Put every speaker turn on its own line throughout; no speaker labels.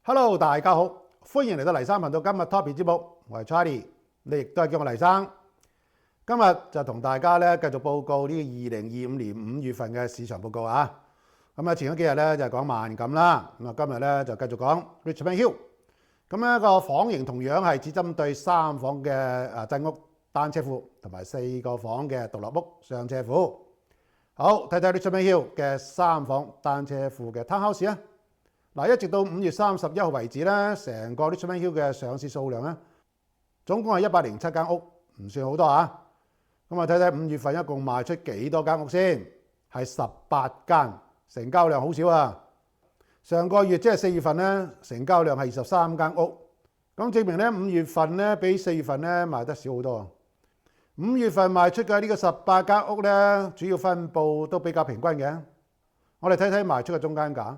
Hello，大家好，歡迎嚟到黎生頻道。今日 topic 節目，我係 Charlie， 你亦都係叫我黎生。今日就同大家咧繼續報告呢個2025年5月份嘅市場報告啊。咁啊，前嗰幾日咧就講萬錦啦，咁啊今日咧就繼續講 Richmond Hill。咁咧個房型同樣係只針對3房嘅真屋單車庫同埋4個房嘅獨立屋雙車庫。好，睇睇 Richmond Hill 嘅3房單車庫嘅 townhouse 啊。嗱，一直到5月31號為止咧，成個 Richmond Hill 嘅上市數量咧，總共係107間屋，唔算好多啊。咁啊，睇睇5月份一共賣出幾多間屋先，係18間，成交量好少啊。上個月即係4月份咧，成交量係23間屋，咁證明咧5月份咧比4月份咧賣得少好多。5月份賣出嘅呢個18間屋咧，主要分佈都比較平均嘅。我哋睇睇賣出嘅中間價。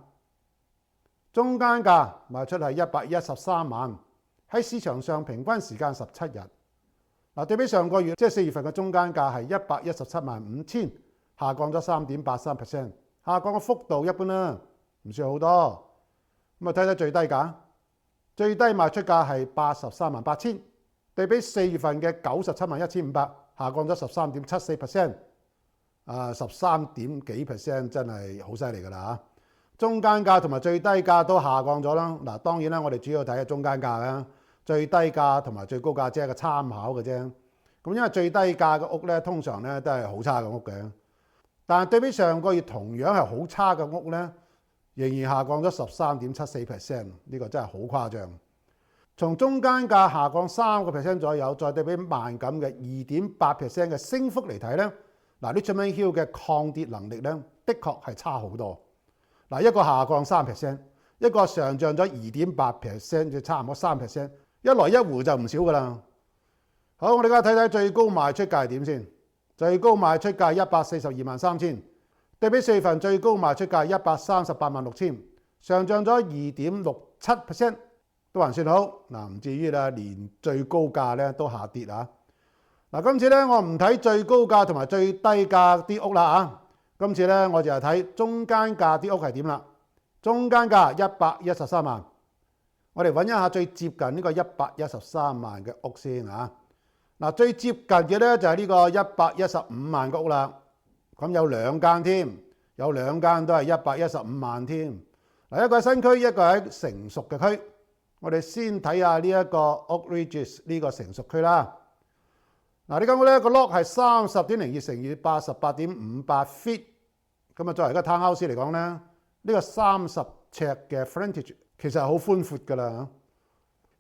中間價賣出係113萬，喺市場上平均時間17日。嗱，對比上個月即係4月份嘅中間價係117萬5千，下降咗3.83%，下降嘅幅度一般啦，唔算好多。咁啊，睇睇最低價，最低賣出價係83萬8千，對比4月份嘅97萬1500，下降咗13.74%，13點幾%真係好犀利㗎啦嚇。中間價同埋最低價都下降咗啦。嗱，當然啦，我哋主要睇下中間價啦，最低價同埋最高價只係個參考嘅啫。咁因為最低價嘅屋咧，通常咧都係好差嘅屋嘅。但係對比上個月同樣係好差嘅屋咧，仍然下降咗13.74%，呢個真係好誇張。從中間價下降3% 左右，再對比萬錦嘅2.8% 嘅升幅嚟睇咧，嗱，Richmond Hill 嘅抗跌能力咧，的確係差好多。嗱，一個下降3%，一個上漲咗2.8%，就差唔多3%，一來一回就唔少噶啦。好，我哋而家睇睇最高賣出價係點先。最高賣出價142萬3千，對比4月份最高賣出價138萬6千，上漲咗2.67%，都還算好。嗱，唔至於啦，連最高價咧都下跌啊。嗱，今次咧我唔睇最高價同埋最低價啲屋啦啊。今次咧，我就係睇中間價啲屋係點啦。中間價113萬，我哋揾一下最接近呢個113萬嘅屋先啊。嗱，最接近嘅咧就係呢個115萬嘅屋啦。咁有2間添，有2間都係115萬添。嗱，一個喺新區，一個喺成熟嘅區。我哋先睇下呢一個 Oak Ridges 呢個成熟區啦。嗱，呢間屋咧個 lot 係30.02乘以88.58 feet， 咁啊作為一個 townhouse 嚟講咧，呢個30尺嘅 frontage 其實係好寬闊㗎啦。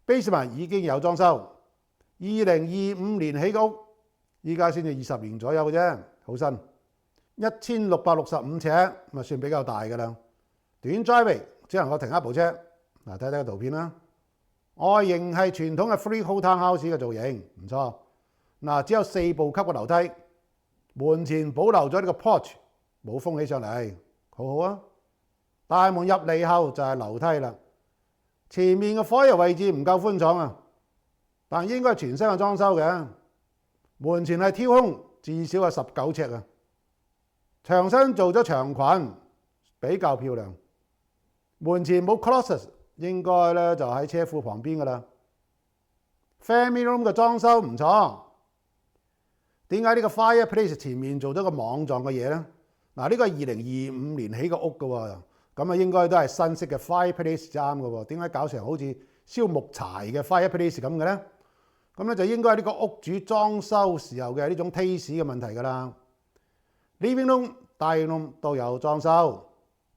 basement 已經有裝修，2025年起嘅屋，依家先至20年左右嘅啫，好新。1665尺，咁啊算比較大㗎啦。短 driveway 只能夠停一部車。嗱，睇睇個圖片啦，外形係傳統嘅 freehold townhouse 嘅造型，唔錯。嗱，只有4部級嘅樓梯，門前保留咗呢個 porch， 冇封起上嚟，好好啊。大門入嚟後就係樓梯啦。前面嘅 foyer 位置唔夠寬敞啊，但應該係全新嘅裝修嘅。門前係挑空，至少係19尺啊。牆身做咗牆裙，比較漂亮。門前冇 closet， 應該咧就喺車庫旁邊噶啦。Family room 嘅裝修唔錯。點解呢個 fireplace 前面做咗個網狀嘅嘢咧？嗱，呢個係2025年起個屋嘅喎，咁啊應該都係新式嘅 fireplace 啱嘅喎。點解搞成好似燒木柴嘅 fireplace 咁嘅咧？咁咧就應該係呢個屋主裝修時候嘅呢種 taste 嘅問題㗎啦。Living room、dining room 都有裝修，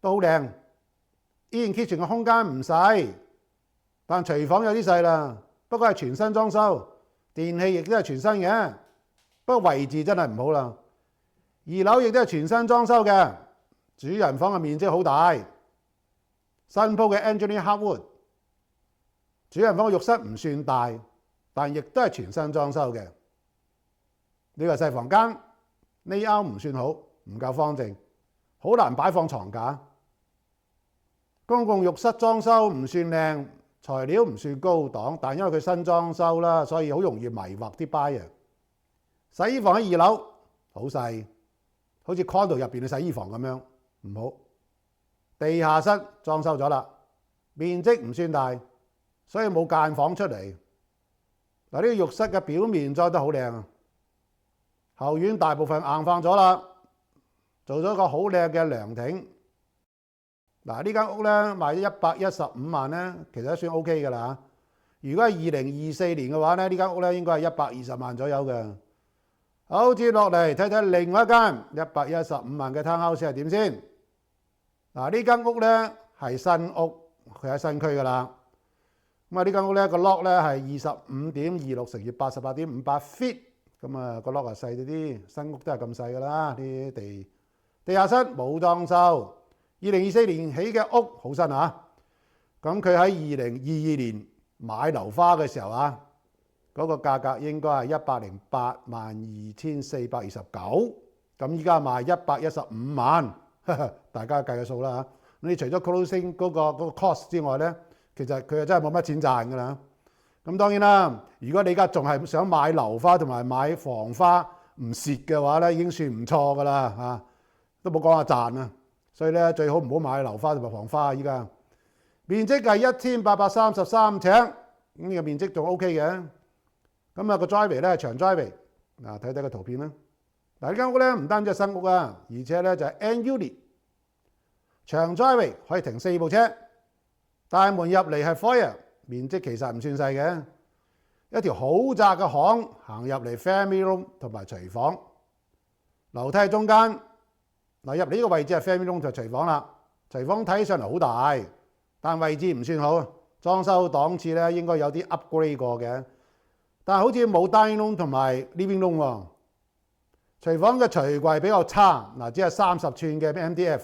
都好靚。In kitchen 嘅空間唔細，但廚房有啲細啦。不過係全新裝修，電器亦都係全新嘅。不過位置真係唔好啦。2樓亦都係全新裝修嘅，主人房嘅面積好大，新鋪嘅 engineered hardwood。主人房嘅浴室唔算大，但亦都係全新裝修嘅。呢個細房間layout唔算好，唔夠方正，好難擺放床架。公共浴室裝修唔算靚，材料唔算高檔，但因為佢新裝修啦，所以好容易迷惑啲 buyer。洗衣房喺2樓，好細，好似 condo 入邊嘅洗衣房咁樣，唔好。地下室裝修咗啦，面積唔算大，所以冇間房出嚟。嗱，呢個浴室嘅表面裝得好靚啊，後院大部分硬化咗啦，做咗個好靚嘅涼亭。嗱，呢間屋咧賣咗115萬咧，其實都算 OK 㗎啦。如果係2024年嘅話咧，呢間屋咧應該係120萬左右嘅。好，接落嚟睇睇另外一間115萬嘅 townhouse 係點先。嗱，呢間屋咧係新屋，佢喺新區㗎啦。咁啊，呢間屋咧個 lot 咧係25.26乘以88.58 feet， 咁啊個 lot 啊細啲啲，新屋都係咁細㗎啦。啲地下室冇裝修，2024年起嘅屋好新啊。咁佢喺2022年買樓花嘅時候啊，嗰個價格應該係1082429，咁依家賣115萬，大家計個數啦嚇。你除咗 closing 嗰個 cost 之外咧，其實佢又真係冇乜錢賺㗎啦。咁當然啦，如果你而家仲係想買樓花同埋買房花唔蝕嘅話咧，已經算唔錯㗎啦嚇，都冇講話賺啊。所以咧最好唔好買樓花同埋房花。依家面積係1833尺，咁呢個面積仲 OK 嘅。咁啊個 driveway 咧係長 driveway， 嗱睇睇個圖片啦。嗱，呢間屋咧唔單止係新屋啊，而且咧就係 end unit， 長 driveway 可以停4部車，大門入嚟係 foyer， 面積其實唔算細嘅，一條好窄嘅巷行入嚟 family room 同埋廚房，樓梯喺中間。嗱，入嚟呢個位置係 family room 就廚房啦，廚房睇上嚟好大，但位置唔算好，裝修檔次咧應該有啲 upgrade 過嘅，但係好似冇 dining room 同埋 living room 喎。廚房嘅櫥櫃比較差，嗱只係30寸嘅 MDF，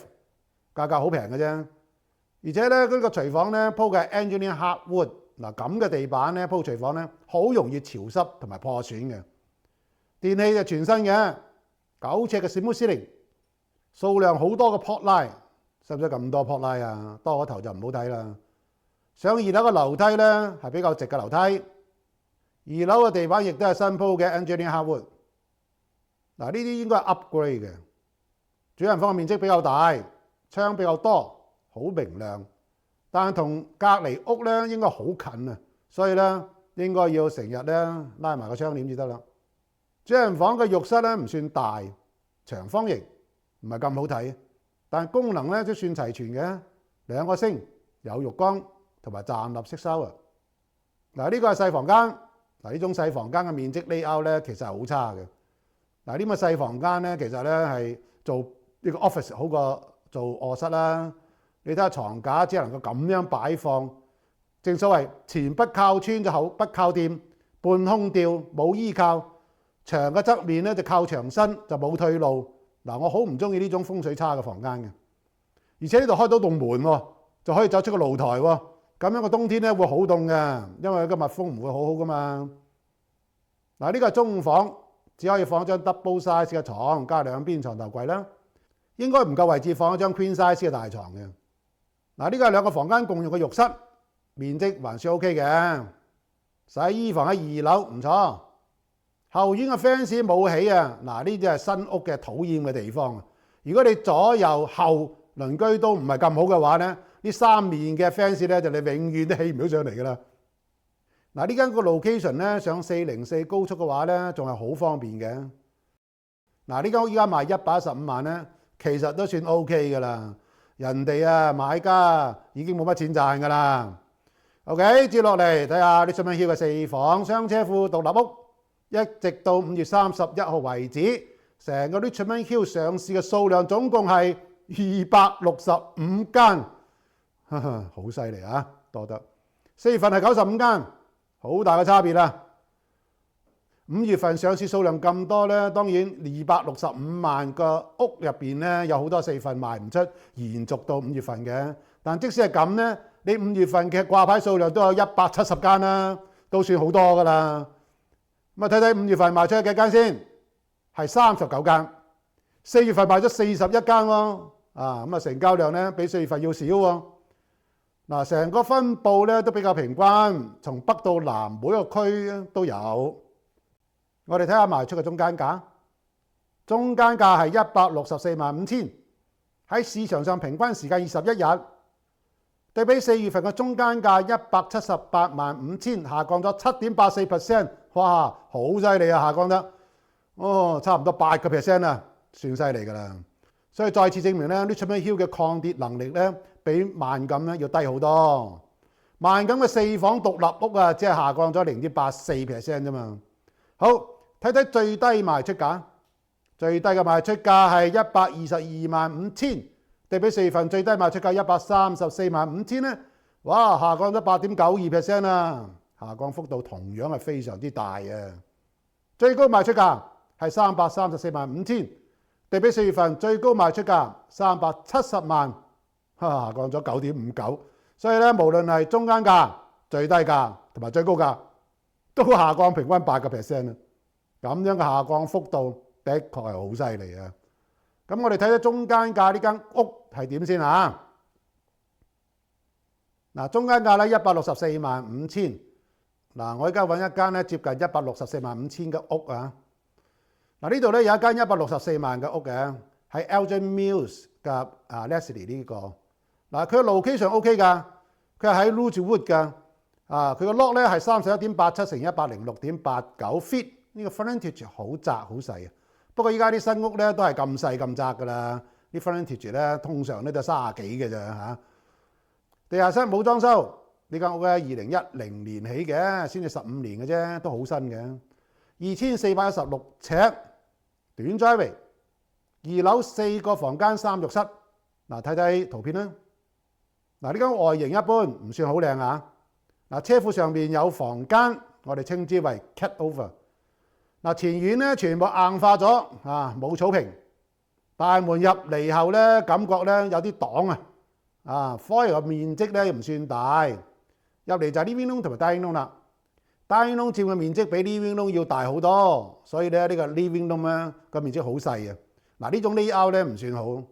價格好平嘅啫。而且咧嗰個廚房咧鋪嘅係 engineered hardwood， 嗱咁嘅地板咧鋪廚房咧好容易潮濕同埋破損嘅。電器就全新嘅，9尺嘅 smooth ceiling， 數量好多嘅 pot light， 使唔使咁多 pot light 啊？多個頭就唔好睇啦。上2樓嘅樓梯咧係比較直嘅樓梯，2樓嘅地板亦都係新鋪嘅 engineered hardwood。嗱，呢啲應該係 upgrade 嘅。主人房嘅面積比較大，窗比較多，好明亮，但係同隔離屋咧應該好近啊，所以咧應該要成日咧拉埋個窗簾至得啦。主人房嘅浴室咧唔算大，長方形，唔係咁好睇，但係功能咧都算齊全嘅，2個星，有浴缸同埋站立式 shower。嗱，呢個係細房間，嗱呢種細房間嘅面積 layout 咧其實係好差嘅。嗱，呢個細房間咧其實咧係做呢個 office 好過做臥室啦。你睇下床架只能夠咁樣擺放，正所謂前不靠村就後不靠店，半空吊冇依靠，牆嘅側面咧就靠牆身就冇退路。嗱，我好唔中意呢種風水差嘅房間嘅，而且呢度開到棟門喎，就可以走出個露台喎。咁樣個冬天咧會好凍嘅，因為個密封唔會好好噶嘛。嗱，呢個係中房，只可以放一張 double size 嘅床，加2邊床頭櫃啦。應該唔夠位置放一張 queen size 嘅大床嘅。嗱，呢個係2個房間共用嘅浴室，面積還算 OK 嘅。洗衣房喺2樓，唔錯。後院嘅 fence 冇起啊！嗱，呢啲係新屋嘅討厭嘅地方啊！如果你左右後鄰居都唔係咁好嘅話咧，呢3面嘅 fence 咧就你永遠都起唔到上嚟㗎啦。嗱，呢間個 location 咧上404高速嘅話咧，仲係好方便嘅。嗱，呢間屋依家賣115萬咧，其實都算 OK 㗎啦。人哋啊買家已經冇乜錢賺㗎啦。OK， 接落嚟睇下Richmond Hill嘅4房雙車庫獨立屋。一直到5月31號為止，成個 Richmond Hill 上市嘅數量總共係265間，好犀利啊！多得4月份係95間，好大嘅差別啦。5月份上市數量咁多咧，當然265萬個屋入邊咧有好多4月份賣唔出，延續到5月份嘅。但即使係咁咧，你5月份嘅掛牌數量都有170間啦，都算好多噶啦。咁啊，睇睇5月份賣出去幾間先，係39間。4月份賣咗41間喎，咁啊成交量咧比4月份要少喎。嗱，成個分佈咧都比較平均，從北到南每個區都有。我哋睇下賣出嘅中間價，中間價係164萬5千，喺市場上平均時間21日，對比4月份嘅中間價1785000，下降咗7.84%，哇，好犀利啊！下降得差唔多8%啊，算犀利㗎啦。所以再次證明咧 Richmond Hill 嘅抗跌能力咧，比萬錦咧要低好多。萬錦嘅4房獨立屋啊，只係下降咗0.84% 啫嘛。好，睇睇最低賣出價，最低嘅賣出價係1225000，對比4月份最低賣出價1345000咧，哇，下降咗8.92% 啊，下降幅度同樣係非常之大啊。最高賣出價係3345000，對比4月份最高賣出價370萬，下降咗9.59%。所以咧，無論係中間價、最低價同埋最高價，都下降平均8%啊！咁樣嘅下降幅度，的確係好犀利啊！咁我哋睇睇中間價呢間屋係點先啊？嗱，中間價咧1645000，嗱，我而家揾一間咧接近1645000嘅屋啊！嗱，呢度咧有一間164萬嘅屋嘅，喺 Elgin Mills 嘅Leslie 呢個。嗱，佢嘅 location OK 㗎，佢係喺 Ridgewood 㗎。佢個 lot 咧係31.87乘106.89 feet， 呢個 frontage 好窄好細啊。不過依家啲新屋咧都係咁細咁窄㗎啦，啲 frontage 咧通常咧就30幾嘅咋嚇。地下室冇裝修，呢間屋咧2010年起嘅，先至15年嘅啫，都好新嘅。2416尺，短 driveway， 2樓4個房間3浴室。嗱，睇睇圖片啦。嗱，呢間外形一般，唔算好靚啊。嗱，車庫上面有房間，我哋稱之為 cat over。嗱，前院咧全部硬化咗啊，冇草坪。大門入嚟後咧，感覺咧有啲擋啊。foyer嘅面積咧唔算大，入嚟就係 living room 同埋 dining room 啦。dining room 佔嘅面積比 living room 要大好多，所以咧呢個 living room 咧個面積好細啊。嗱，呢種 layout 咧唔算好。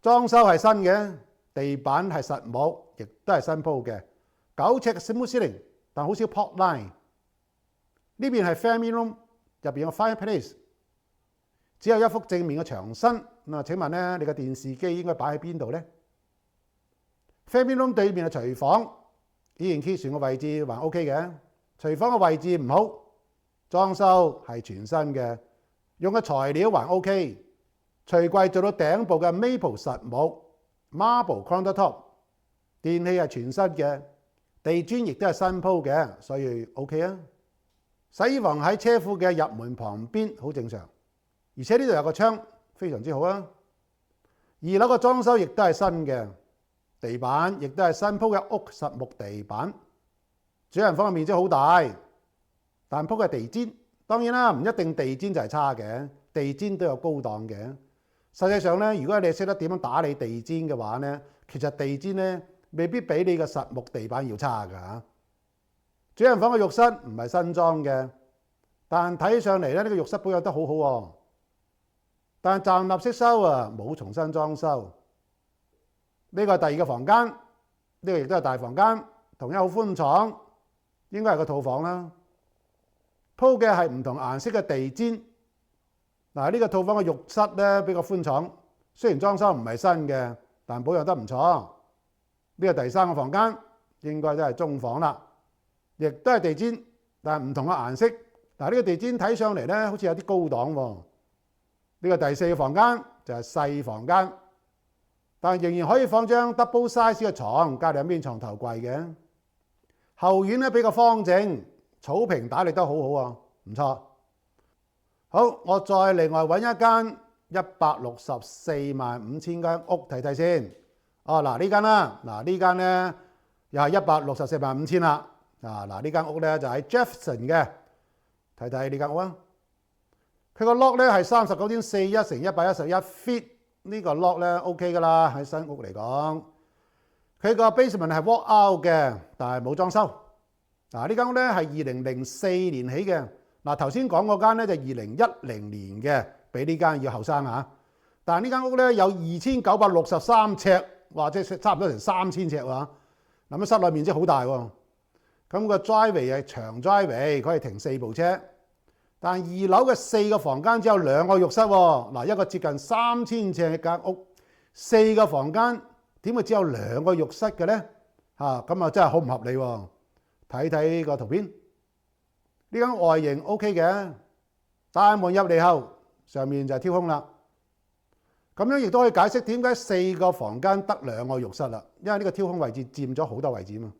裝修係新嘅，地板係實木，亦都係新鋪嘅。9尺嘅 smooth ceiling， 但好少 pot line。呢邊係 family room， 入邊有 fireplace， 只有一幅正面嘅牆身。咁請問咧，你嘅電視機應該擺喺邊度咧 ？family room 對面係廚房，依然 kitchen 嘅位置還 OK 嘅。廚房嘅位置唔好，裝修係全新嘅，用嘅材料還 OK。櫥櫃做到頂部嘅 maple 實木 marble countertop， 電器係全新嘅，地磚亦都係新鋪嘅，所以 OK 啊。洗衣房喺車庫嘅入門旁邊，好正常，而且呢度有個窗，非常之好啊。2樓嘅裝修亦都係新嘅，地板亦都係新鋪嘅屋實木地板。主人房嘅面積好大，但鋪嘅地氈，當然啦，唔一定地氈就係差嘅，地氈都有高檔嘅。實際上咧，如果你識得點樣打理地氈嘅話咧，其實地氈咧未必比你嘅實木地板要差㗎嚇。主人房嘅浴室唔係新裝嘅，但睇上嚟咧呢個浴室保養得好好喎。但站立式收啊，冇重新裝修。呢個係第二個房間，呢個亦都係大房間，同樣好寬敞，應該係個套房啦。鋪嘅係唔同顏色嘅地氈。嗱，呢個套房嘅浴室咧比較寬敞，雖然裝修唔係新嘅，但保養得唔錯。呢個第3個房間應該都係中房啦，亦都係地氈，但係唔同嘅顏色。嗱，呢個地氈睇上嚟咧好似有啲高檔喎。呢個第4個房間就係細房間，但仍然可以放張 double size 嘅床，加2邊床頭櫃嘅。後院咧比較方正，草坪打理得好好喎，唔錯。好，我再另外揾一間1645000間屋睇睇先。嗱，呢間啦，嗱呢間咧又係1645000啦。嗱呢間屋咧就喺 Jefferson 嘅，睇睇呢間屋啊。佢個 lot 咧係39.41乘111 feet，呢個 lot 咧 OK 噶啦，喺新屋嚟講。佢個 basement 係 walk out 嘅，但係冇裝修。嗱，呢間屋咧係2004年起嘅。嗱，頭先講嗰間咧就2010年嘅，比呢間要後生嚇。但係呢間屋咧有2963尺，或者差唔多成3000尺喎。咁室內面積好大喎。咁個 driveway 係長 driveway， 可以停4部車。但2樓嘅4個房間只有2個浴室喎。嗱，一個接近3000尺嘅間屋，4個房間點會只有2個浴室嘅咧？咁真係好唔合理喎。睇睇個圖片，呢間外形 OK 嘅，大門入嚟後上面就係挑空啦。咁樣亦都可以解釋點解4個房間得2個浴室啦，因為呢個挑空位置佔咗好多位置嘛。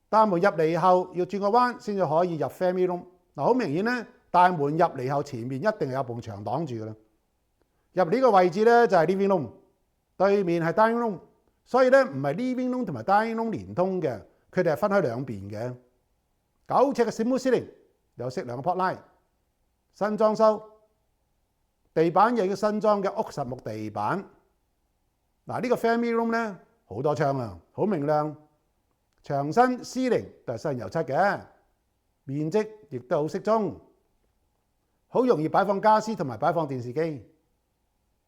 大門入嚟後要轉個彎先至可以入 family room。好明顯咧，大門入嚟後前面一定係有埲牆擋住㗎啦。入呢個位置咧就係 living room， 對面係 dining room， 所以咧唔係 living room 同埋 dining room 連通嘅，佢哋係分開兩邊嘅。9尺嘅 smooth ceiling， 有色2個 pot light， 新裝修，地板又要新裝嘅屋實木地板。呢個 family room 咧好多窗啊，好明亮，牆身 ceiling 都係新油漆嘅，面積亦都好適中，好容易擺放家私同埋擺放電視機。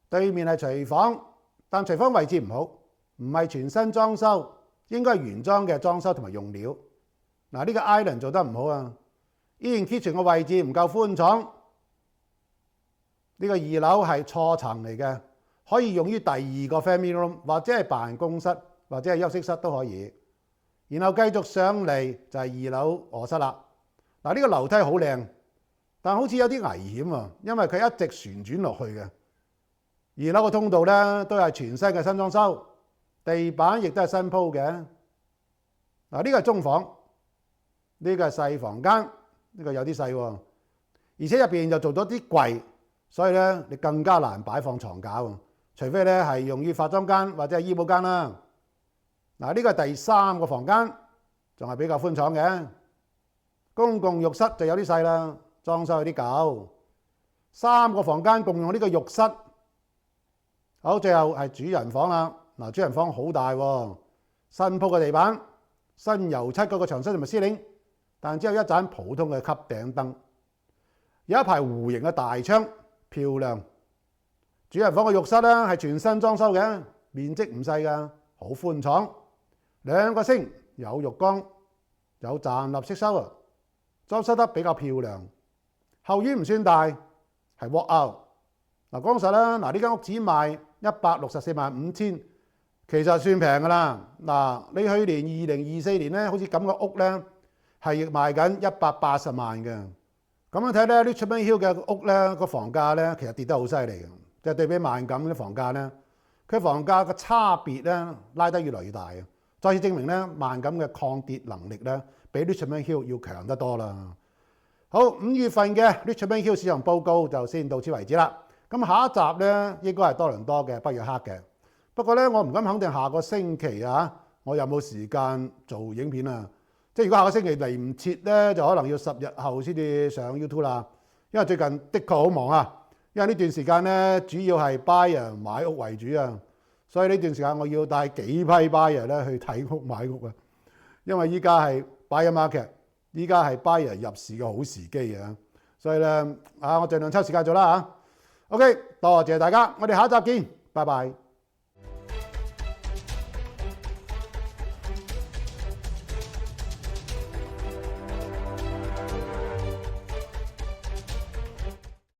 對面係廚房，但廚房位置唔好，唔係全新裝修，應該係原裝嘅裝修同埋用料。呢個 island 做得唔好啊，in kitchen 嘅位置唔夠寬敞。呢個2樓係錯層嚟嘅，可以用於第2個 family room 或者係辦公室或者係休息室都可以。然後繼續上嚟就係2樓臥室啦。呢個樓梯好靚，但好似有啲危險啊，因為佢一直旋轉落去嘅。2樓嘅通道咧都係全新嘅新裝修，地板亦都係新鋪嘅。呢個係中房，呢個係細房間，呢個有啲細喎，而且入邊就做咗啲櫃，所以咧你更加難擺放床架喎，除非咧係用於化妝間或者係醫保間啦。呢個係第3個房間，仲係比較寬敞嘅。公共浴室就有啲細啦，裝修有啲舊。3個房間共用呢個浴室。好，最後係主人房啦。主人房好大喎，新鋪嘅地板，新油漆嗰個牆身同埋司令，但只有一盞普通嘅吸頂燈，有一排弧形嘅大窗，漂亮。主人房嘅浴室咧係全新裝修嘅，面積唔細㗎，好寬敞。2個星，有浴缸，有站立式收啊，裝修得比較漂亮。後院唔算大，係 walk out。講實啦，呢間屋只賣1645000，其實算平㗎啦。你去年2024年咧，好似咁嘅屋咧係賣緊180萬嘅。咁樣睇咧，Richmond Hill 嘅屋咧個房價咧其實跌得好犀利嘅，即係對比萬錦嘅房價咧，佢房價嘅差別咧拉得越來越大啊！再次證明咧，萬錦嘅抗跌能力咧比 Richmond Hill 要強得多啦。好，5月份嘅 Richmond Hill 市場報告就先到此為止啦。咁下一集咧應該係多倫多嘅北約克嘅。不過咧，我唔敢肯定下個星期我有冇時間做影片啊？即係如果下個星期嚟唔切咧，就可能要10日後先至上 YouTube 啦。因為最近的確好忙啊，因為呢段時間咧主要係 buyer 買屋為主啊，所以呢段時間我要帶幾批 buyer 咧去睇屋買屋啊。因為依家係 buyer market， 依家係 buyer 入市嘅好時機啊，所以咧我盡量抽時間做啦。OK， 多謝大家，我哋下一集見，拜拜。